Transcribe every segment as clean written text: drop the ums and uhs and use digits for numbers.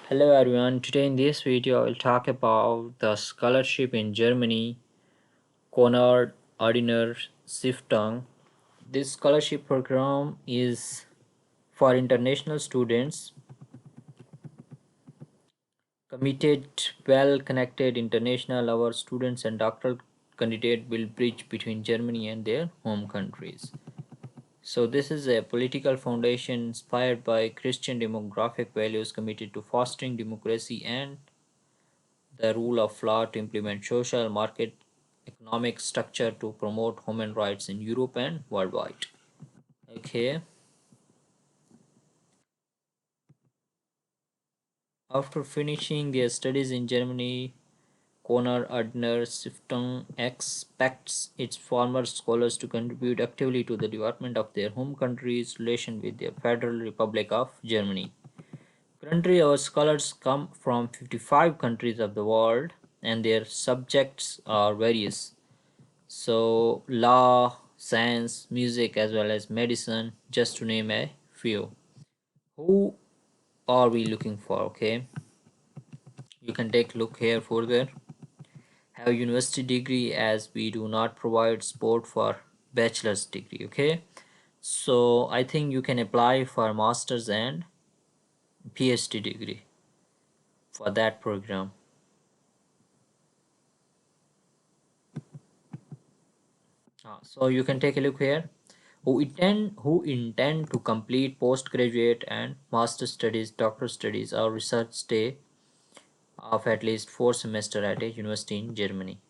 Hello everyone, today in this video I will talk about the scholarship in Germany, Konrad-Adenauer-Stiftung. This scholarship program is for international students, committed, well-connected international our students and doctoral candidate will bridge between Germany and their home countries. So this is a political foundation inspired by Christian demographic values committed to fostering democracy and the rule of law to implement social market economic structure to promote human rights in Europe and worldwide. Okay, after finishing their studies in Germany, Konrad-Adenauer-Stiftung expects its former scholars to contribute actively to the development of their home country's relation with the Federal Republic of Germany. Currently, our scholars come from 55 countries of the world and their subjects are various. So, law, science, music, as well as medicine, just to name a few. Who are we looking for? Okay, you can take a look here further. Have university degree as we do not provide support for bachelor's degree. Okay, so I think you can apply for master's and PhD degree for that program. So you can take a look here. Who intend to complete postgraduate and master studies, doctoral studies, or research stay of at least 4 semesters at a university in Germany.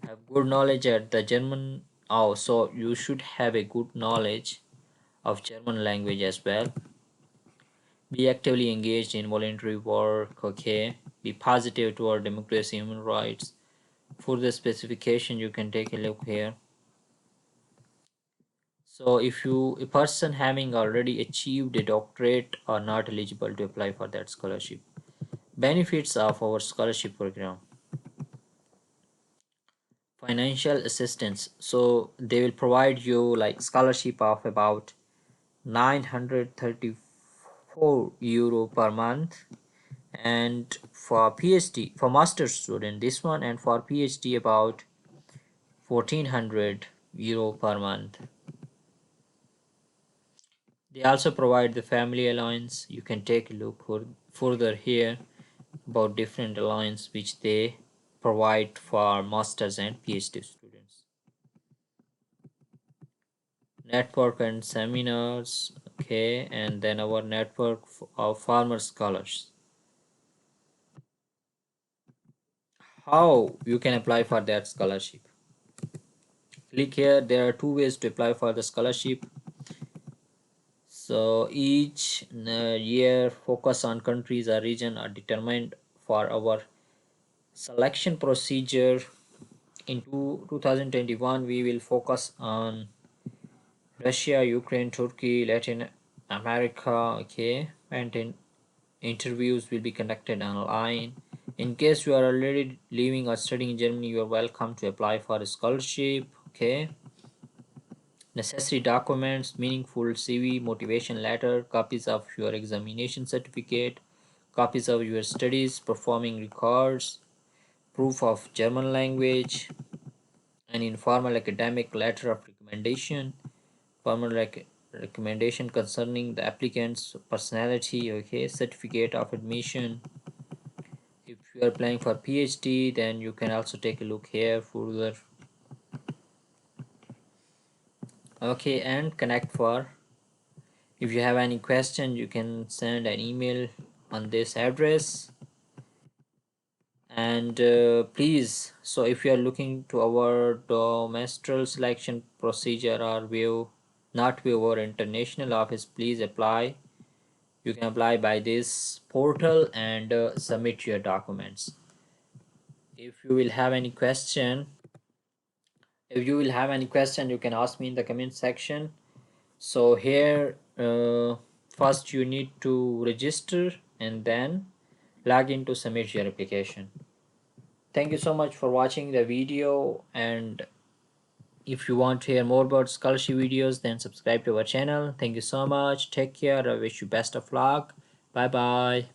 Have good knowledge at the German. Oh, so you should have a good knowledge of German language as well. Be actively engaged in voluntary work. Okay. Be positive toward democracy, human rights. For the specification, you can take a look here. So if you a person having already achieved a doctorate are not eligible to apply for that scholarship. Benefits of our scholarship program. Financial assistance. So they will provide you like scholarship of about 934 euro per month, and for PhD for master student this one, and for PhD about 1400 euro per month. They also provide the family allowance. You can take a look further here about different allowance which they provide for masters and PhD students. Network and seminars. Okay, and then our network of farmer scholars. How you can apply for that scholarship? Click here. There are two ways to apply for the scholarship. So each year focus on countries or region are determined for our selection procedure. In 2021 we will focus on Russia, Ukraine, Turkey, Latin America. Okay, and in interviews will be conducted online. In case you are already living or studying in Germany, you are welcome to apply for a scholarship. Okay, necessary documents: meaningful CV, motivation letter, copies of your examination certificate, copies of your studies performing records, proof of German language, an informal academic letter of recommendation, formal recommendation concerning the applicant's personality. Okay, certificate of admission. If you are applying for PhD, then you can also take a look here further. Okay, and connect for. If you have any question, you can send an email on this address. And please, so if you are looking to our domestral selection procedure or view, not view our international office, please apply. You can apply by this portal and submit your documents. If you will have any question, you can ask me in the comment section. So here, first you need to register and then log in to submit your application. Thank you so much for watching the video, and if you want to hear more about scholarship videos, then subscribe to our channel. Thank you so much. Take care. I wish you best of luck. Bye bye.